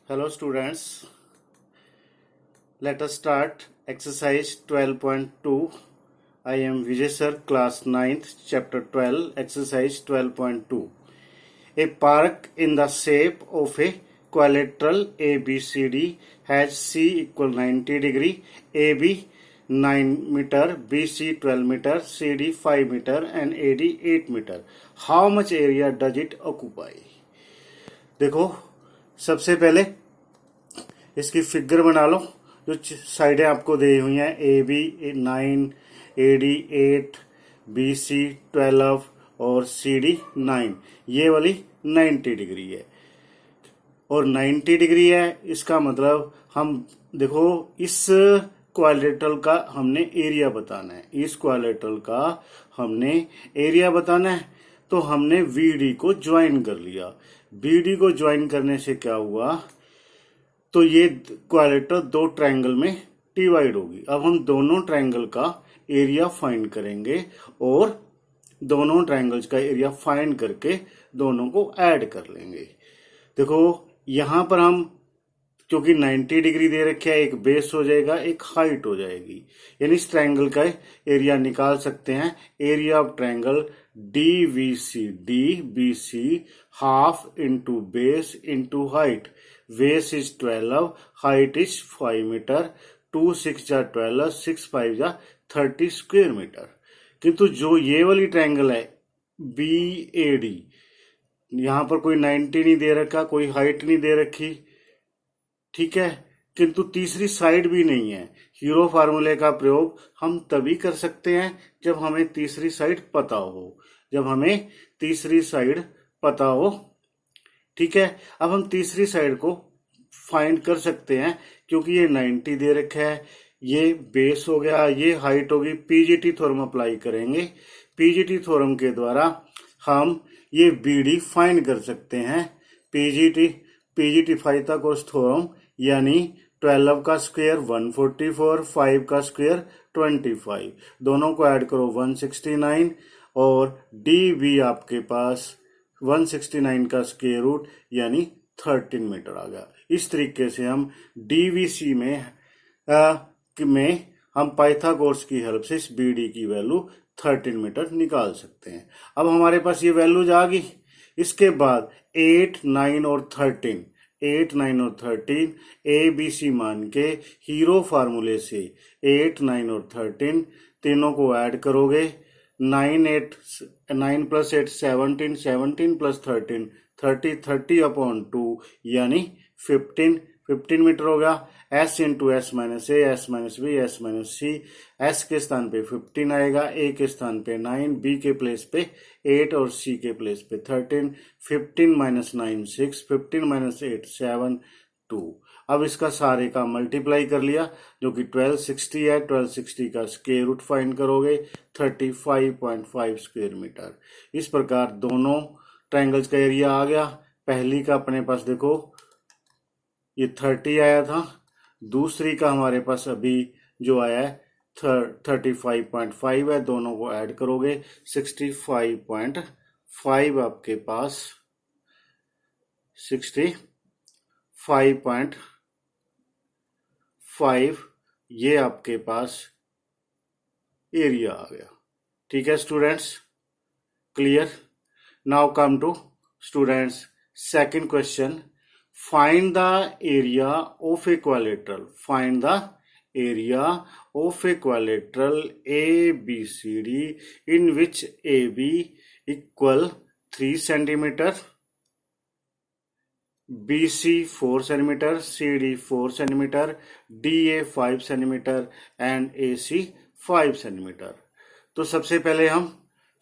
Hello students, let us start exercise 12.2. I am Vijay sir, class 9th, chapter 12, exercise 12.2. A park in the shape of a quadrilateral ABCD has C equal 90 degree, AB 9 meter, BC 12 meter, CD 5 meter and AD 8 meter. How much area does it occupy? देखो, सबसे पहले इसकी figure बना लो। जो साइडें आपको दी हुई हैं, A B 9, A D 8, B C 12 और सी डी 9, ये वाली 90 डिग्री है और 90 डिग्री है। इसका मतलब हम देखो, इस क्वाड्रिलेटरल का हमने एरिया बताना है, इस क्वाड्रिलेटरल का हमने एरिया बताना है। तो हमने वी डी को ज्वाइन कर लिया। बी डी को ज्वाइन करने से क्या हुआ, तो ये क्वाड्रिलेटरल दो ट्रायंगल में डिवाइड होगी। अब हम दोनों ट्रायंगल का एरिया फाइंड करेंगे और दोनों ट्रायंगल्स का एरिया फाइंड करके दोनों को ऐड कर लेंगे। देखो यहां पर हम, क्योंकि 90 डिग्री दे रखे है, एक बेस हो जाएगा, एक हाइट हो जाएगी, यानी इस ट्रायंगल का एरिया निकाल सकते हैं। Area of triangle DBC half into base into height. Base is 12, height is 5 metre, 2 6 जा 12, 6 5 जा 30 स्क्वायर मीटर। किंतु जो ये वाली ट्रायंगल है BAD, यहां पर कोई 90 नहीं दे रखा, कोई हाइट नहीं दे रखी, ठीक है, किंतु तीसरी साइड भी नहीं है। हीरो फार्मूले का प्रयोग हम तभी कर सकते हैं जब हमें तीसरी साइड पता हो, जब हमें तीसरी साइड पता हो, ठीक है। अब हम तीसरी साइड को फाइंड कर सकते हैं, क्योंकि ये 90 दे रखा है, ये बेस हो गया, ये हाइट होगी। पीजीटी थ्योरम अप्लाई करेंगे। पीजीटी थ्योरम के द्वारा हम ये बीडी फाइंड कर सकते हैं। पीजीटी पाइथागोरस थ्योरम, यानी 12 का स्क्वायर 144, 5 का स्क्वायर 25, दोनों को ऐड करो 169 और डी बी आपके पास 169 का स्क्वायर रूट यानी 13 मीटर आ गया। इस तरीके से हम डीवीसी में हम पाइथागोरस की हेल्प से इस बीडी की वैल्यू 13 मीटर निकाल सकते हैं। अब हमारे पास ये वैल्यूज आ गई। इसके बाद 8, 9 और 13, 8, 9 और 13 ABC मान के हीरो फार्मूले से 8, 9 और 13 तीनों को ऐड करोगे। 9 प्लस 8 17, 17 प्लस 13 30, 30 अपॉन 2 यानी 15 मीटर होगा। S into S minus A, S minus B, S minus C. S के स्थान पे 15 आएगा, ए के स्थान पे 9, बी के प्लेस पे 8 और सी के प्लेस पे 13। 15 माइनस 9 6, 15 माइनस 8 7 2। अब इसका सारे का मल्टीप्लाई कर लिया, जो कि 1260 है। 1260 का स्क्वायर रूट फाइंड करोगे 35.5 स्क्वायर मीटर। इस प्रकार दोनों ट्रायंगल्स का एरिया आ गया। पहली का अपने पास देखो ये 30 आया था, दूसरी का हमारे पास अभी जो आया है 35.5 है। दोनों को ऐड करोगे 65.5 आपके पास 65.5 ये आपके पास एरिया आ गया। ठीक है students, clear. Now come to students second question. Find the area of a quadrilateral. Find the area of a quadrilateral ABCD in which AB equal 3 centimeter, BC 4 centimeter, CD 4 centimeter, DA 5 centimeter and AC 5 centimeter. तो सबसे पहले हम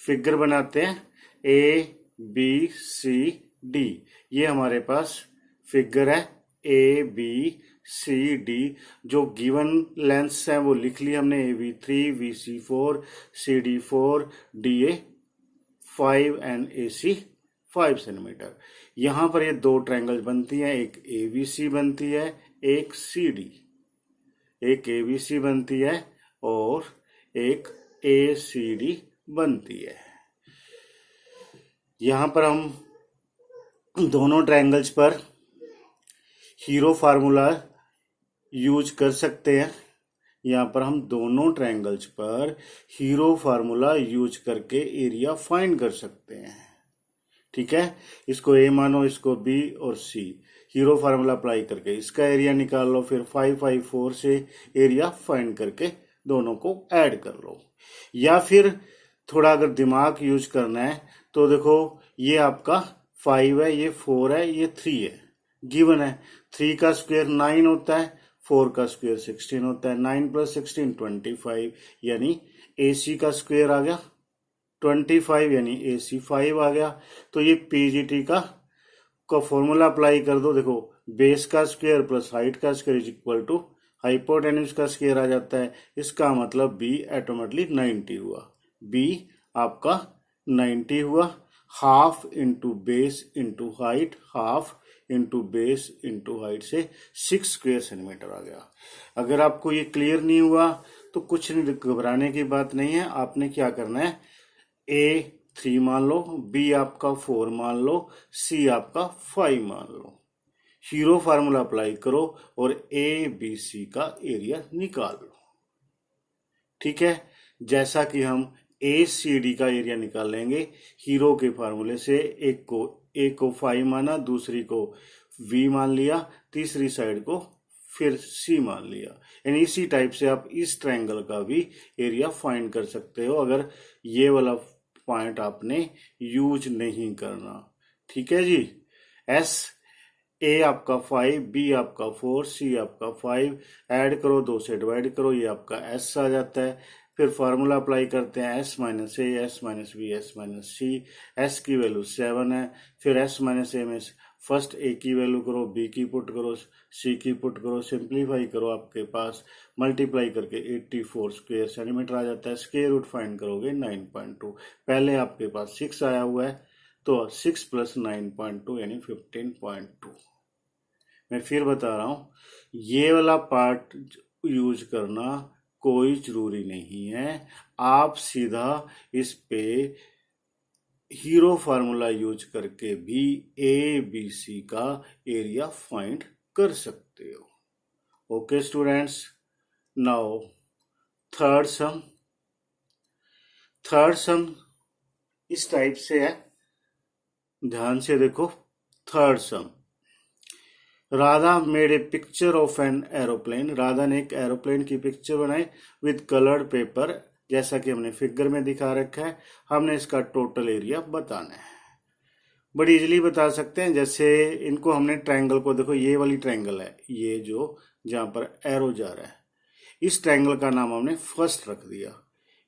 figure बनाते हैं। ABCD, ये हमारे पास figure है ABCD। जो गिवन लेंथ्स हैं वो लिख ली हमने, AB3, BC4, CD4, DA 5 and AC 5 centimetre. यहां पर ये दो ट्रायंगल बनती हैं, एक ABC बनती है, एक CD। एक ABC बनती है और एक ACD बनती है। यहां पर हम दोनों ट्रायंगल्स पर हीरो फार्मूला यूज कर सकते हैं। यहाँ पर हम दोनों ट्रायंगल्स पर हीरो फार्मूला यूज करके एरिया फाइंड कर सकते हैं। ठीक है, इसको ए मानो, इसको बी और सी। हीरो फार्मूला अप्लाई करके इसका एरिया निकाल लो, फिर 554 से एरिया फाइंड करके दोनों को ऐड कर लो। या फिर थोड़ा अगर दिमाग यूज करना है तो देखो, ये आपका 5 है, ये 4 है, ये 3 है, गिवन है। 3 का स्क्वायर 9 होता है, 4 का स्क्वायर 16 होता है, 9 + 16 25, यानी AC का स्क्वायर आ गया 25, यानी AC 5 आ गया। तो ये PGT का फॉर्मूला अप्लाई कर दो। देखो, बेस का स्क्वायर प्लस हाइट का square is equal to hypotenuse का स्क्वायर आ जाता है। इसका मतलब B ऑटोमेटिकली 90 हुआ। B आपका 90 हुआ। Half into base into height, half into base into height से 6 स्क्वायर सेंटीमीटर आ गया। अगर आपको ये क्लियर नहीं हुआ तो कुछ नहीं, घबराने की बात नहीं है। आपने क्या करना है, A 3 मान लो, B आपका 4 मान लो, C आपका 5 मान लो। हीरो फार्मूला अप्लाई करो और ABC का एरिया निकाल लो। ठीक है, जैसा कि हम ACD का एरिया निकाल लेंगे हीरो के फार्मूले से। एक को 5 माना, दूसरी को V मान लिया, तीसरी साइड को फिर C मान लिया। यानी इसी टाइप से आप इस ट्रायंगल का भी एरिया फाइंड कर सकते हो, अगर ये वाला पॉइंट आपने यूज नहीं करना। ठीक है जी। A आपका 5, B आपका 4, C आपका 5, ऐड करो, 2 से डिवाइड करो, ये आपका S आ जाता है। फिर फार्मूला अप्लाई करते हैं, S - A, S - B, S - C। S की वैल्यू 7 है। फिर S - A में फर्स्ट A की वैल्यू करो, B की पुट करो, C की पुट करो, सिंप्लीफाई करो, आपके पास मल्टीप्लाई करके 84 स्क्वायर सेंटीमीटर आ जाता है। स्क्वायर रूट फाइंड करोगे 9.2। पहले आपके पास 6 आया हुआ है, तो 6 + 9.2 यानी 15.2। मैं फिर बता रहा हूं, ये वाला पार्ट यूज करना कोई जरूरी नहीं है। आप सीधा इस पे हीरो फार्मूला यूज करके भी ABC का एरिया फाइंड कर सकते हो। ओके स्टूडेंट्स, नाउ थर्ड सम। थर्ड सम इस टाइप से है, ध्यान से देखो। Third some, Radha made a picture of an aeroplane. Radha ने एक एरोप्लेन की पिक्चर बनाई विद कलर्ड पेपर, जैसा कि हमने फिगर में दिखा रखा है। हमने इसका टोटल एरिया बताना है। बड़ी इजीली बता सकते हैं, जैसे इनको हमने ट्रायंगल को, देखो ये वाली ट्रायंगल है, ये जो जहां पर एरो जा रहा है, इस ट्रायंगल का नाम हमने फर्स्ट रख दिया।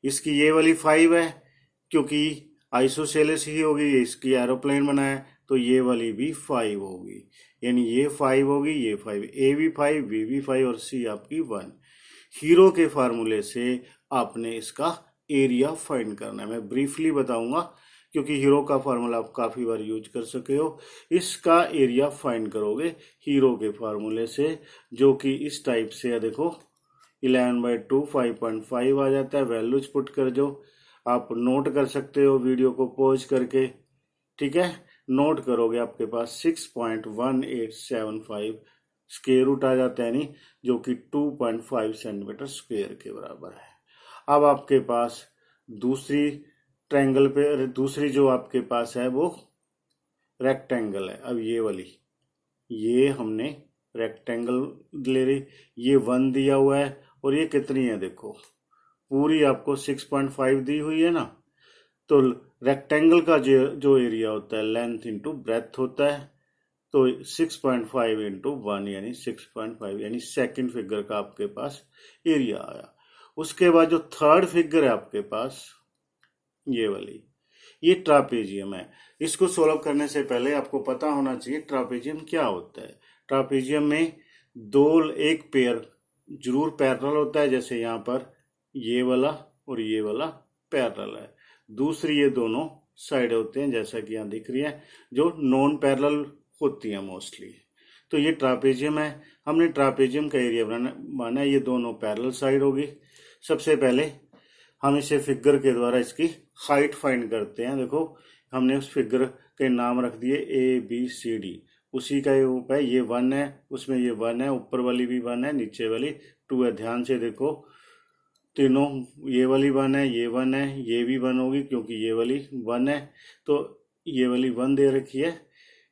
इसकी ये वाली 5 है, क्योंकि आइसोसेलेस ही होगी, ये इसकी एरोप्लेन बनाया, तो ये वाली भी 5 होगी। यानी ये 5 होगी, ये 5, A भी 5, B भी 5 और C आपकी 1। हीरो के फार्मूले से आपने इसका एरिया फाइंड करना है। मैं ब्रीफली बताऊंगा, क्योंकि हीरो का फार्मूला आप काफी बार यूज कर सके हो। इसका एरिया फाइंड करोगे हीरो के फार्मूले से, जो कि इस टाइप से है। देखो 11/2 5.5 आ जाता है। वैल्यूज पुट कर जो आप नोट कर सकते हो वीडियो को पॉज करके। ठीक है, नोट करोगे, आपके पास 6.1875 स्क्वायर रूट आ जाता है, यानी जो कि 2.5 सेंटीमीटर स्क्वायर के बराबर है। अब आपके पास दूसरी ट्रायंगल पे, दूसरी जो आपके पास है वो रेक्टेंगल है। अब ये वाली, ये हमने रेक्टेंगल ले रही, ये 1 दिया हुआ है, और ये कितनी है देखो, पूरी आपको 6.5 दी हुई है ना। तो रेक्टेंगल का जो एरिया होता है, लेंथ इंटू ब्रेथ होता है, तो 6.5 इंटू 1 यानी 6.5, यानी सेकंड फिगर का आपके पास एरिया आया। उसके बाद जो थर्ड फिगर है आपके पास, ये वाली, ये ट्रापेजियम है। इसको सोल्व करने से पहले आपको पता होना चाहिए ट्रापेजियम क्या होता है। ट्रापेजियम में एक पेयर जरूर पैरेलल होता है, जैसे यहाँ पर ये वाला और ये वाला पैरेलल है। दूसरी ये दोनों साइड होते हैं, जैसा कि यहाँ दिख रही है, जो नॉन पैरेलल होती है मोस्टली। तो ये ट्रापेजियम है। हमने ट्रापेजियम का एरिया माना, ये दोनों पैरेलल साइड होगी। सबसे पहले हम इसे फिगर के द्वारा इसकी हाइट फाइंड करते हैं। देखो, हमने उस फिगर के नाम रख दिए ABCD, उसी का ये रूप है, ये 1 है, उसमें ये 1 है, ऊपर वाली भी 1 है, नीचे वाली 2 है। ध्यान से देखो तीनों, ये वाली 1 है, ये 1 है, ये भी 1 होगी क्योंकि ये वाली 1 है, तो ये वाली 1 दे रखी है,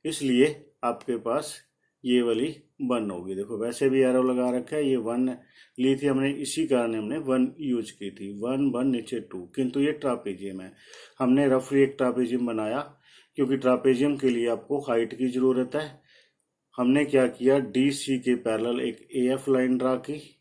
इसलिए आपके पास ये वाली 1 होगी। देखो वैसे भी एरो लगा रखा है, ये 1 ली थी हमने, इसी कारण हमने 1 यूज की थी। 1 1 नीचे 2, किंतु ये ट्रापेजियम है। हमने रफली एक ट्रापेजियम बनाया क्योंकि ट्रापेजियम के लिए आपको हाइट की जरूरत है। हमने क्या किया, डी सी के पैरेलल एक ए एफ लाइन ड्रा की,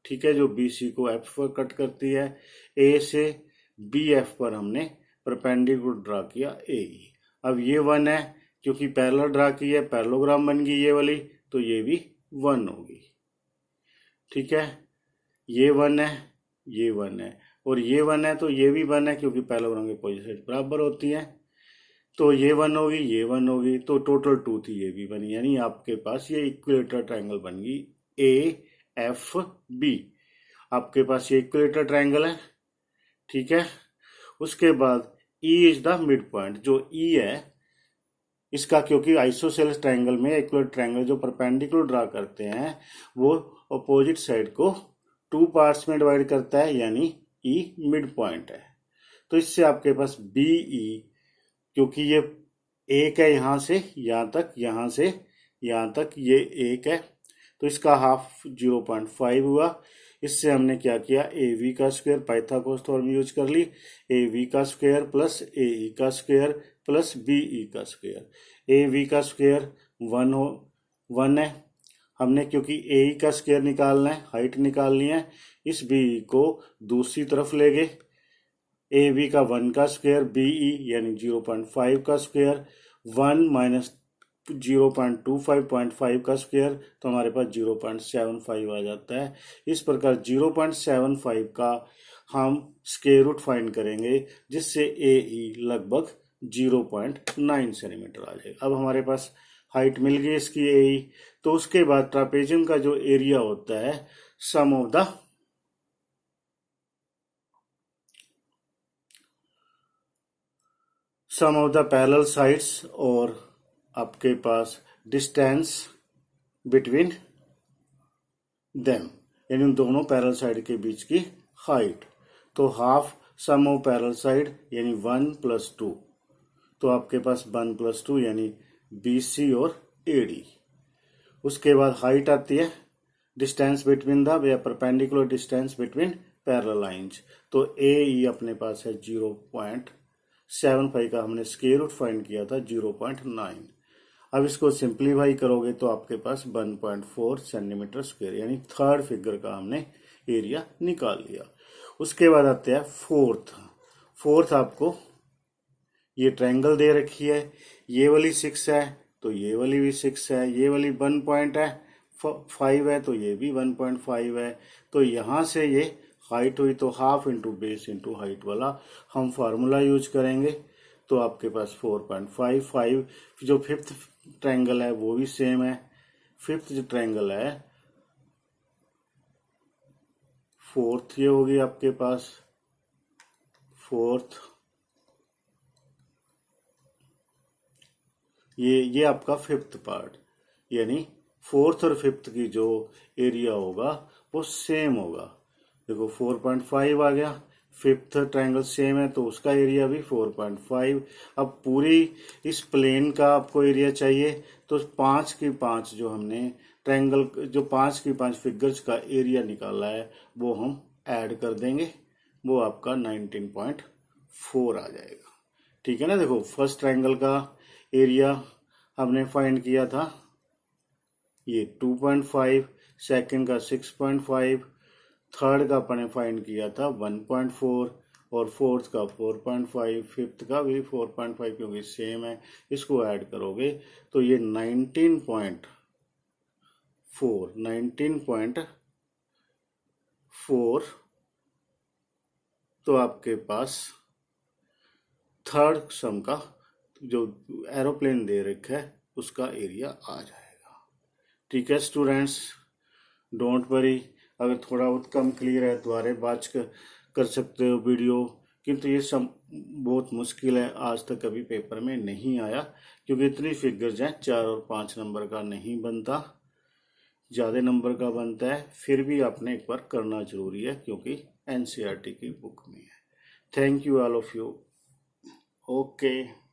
ठीक है, जो बी सी को एफ पर कट करती है। ए से बी एफ पर हमने परपेंडिकुलर ड्रा किया ए। अब ये 1 है क्योंकि पैरेलल ड्रा की है, पैरेललोग्राम बन गई ये वाली, तो ये भी 1 होगी, ठीक है। ये 1 है, ये 1 है, और ये 1 है तो ये भी 1 है क्योंकि पैरेललोग्राम की पोजीशन बराबर होती है, तो ये 1 होगी, ये 1 होगी, तो टोटल 2 थी, ये भी बनी, यानी आपके पास ये इक्विलेटरल ट्रायंगल बन गई ए एफ बी। आपके पास ये इक्विलेटरल ट्रायंगल है, ठीक है। उसके बाद E is the mid point, जो ई है इसका, क्योंकि आइसोसेलेस ट्रायंगल में इक्विलेटरल ट्रायंगल जो परपेंडिकुलर ड्रा करते हैं वो अपोजिट साइड को 2 पार्ट्स में डिवाइड करता है, यानी ई मिड पॉइंट है। तो इससे आपके पास बी ई, क्योंकि ये एक है यहाँ से यहाँ तक, यहाँ से यहाँ तक ये एक है, तो इसका हाफ 0.5 हुआ। इससे हमने क्या किया, ए वी का स्क्वायर, पाइथागोरस थ्योरम यूज कर ली, ए वी का स्क्वायर प्लस ए ई का स्क्वायर प्लस बी ई का स्क्वायर। ए वी का स्क्वायर 1 है, हमने क्योंकि ए ई का स्क्वायर निकालना है, हाइट निकालनी है, इस बी ई को दूसरी तरफ ले गए। ए बी का 1 का स्क्वायर, बी ई यानी 0.5 का स्क्वायर, 1 माइनस 0.25 का स्क्वायर, तो हमारे पास 0.75 आ जाता है। इस प्रकार 0.75 का हम स्क्वायर रूट फाइंड करेंगे, जिससे ए ई लगभग 0.9 सेंटीमीटर आ जाएगा। अब हमारे पास हाइट मिल गई इसकी ए ई। तो उसके बाद ट्रापेजियम का जो एरिया होता है, सम ऑफ द पैरेलल साइड्स, और आपके पास डिस्टेंस बिटवीन देम, यानी उन दोनों पैरेलल साइड के बीच की हाइट। तो half sum of parallel side यानी 1 + 2, तो आपके पास 1 + 2 यानी BC और AD। उसके बाद हाइट आती है डिस्टेंस बिटवीन द, या perpendicular distance between parallel lines. तो AE अपने पास है 0.75 का, हमने स्क्वायर रूट फाइंड किया था 0.9। अब इसको सिंप्लीफाई करोगे तो आपके पास 1.4 सेंटीमीटर स्क्वायर, यानी थर्ड फिगर का हमने एरिया निकाल लिया। उसके बाद आते हैं फोर्थ आपको ये ट्रायंगल दे रखी है, ये वाली 6 है तो ये वाली भी 6 है, ये वाली 1.5 है तो ये भी 1.5 है। तो यहाँ से ये हाइट हुई, तो half into base into height वाला हम फार्मूला यूज करेंगे। तो आपके पास 4.5 जो फिफ्थ ट्रायंगल है वो भी सेम है। फिफ्थ जो ट्रायंगल है, फोर्थ ये होगी आपके पास, फोर्थ ये आपका फिफ्थ पार्ट, यानी फोर्थ और फिफ्थ की जो एरिया होगा वो सेम होगा। देखो 4.5 आ गया, फिफ्थ ट्रायंगल सेम है तो उसका एरिया भी 4.5। अब पूरी इस प्लेन का आपको एरिया चाहिए, तो 5 की 5 जो हमने ट्रायंगल, जो 5 की 5 फिगर्स का एरिया निकाला है वो हम ऐड कर देंगे, वो आपका 19.4 आ जाएगा। ठीक है ना। देखो फर्स्ट ट्रायंगल का एरिया हमने फाइंड किया था ये 2.5, सेकंड का 6.5, थर्ड का अपने फाइंड किया था 1.4, और फोर्थ का 4.5, फिफ्थ का भी 4.5 क्योंकि सेम है। इसको ऐड करोगे तो ये 19.4 तो आपके पास थर्ड सम का जो एरोप्लेन दे रखा है उसका एरिया आ जाएगा। ठीक है स्टूडेंट्स, डोंट वरी, अगर थोड़ा बहुत कम क्लियर है दोबारा बात कर सकते हो वीडियो किंतु ये बहुत मुश्किल है, आज तक कभी पेपर में नहीं आया, क्योंकि इतनी फिगर्स हैं, 4 और 5 नंबर का नहीं बनता, ज़्यादा नंबर का बनता है। फिर भी आपने एक बार करना जरूरी है, क्योंकि एनसीईआरटी की बुक में है। Thank you all of you. Okay.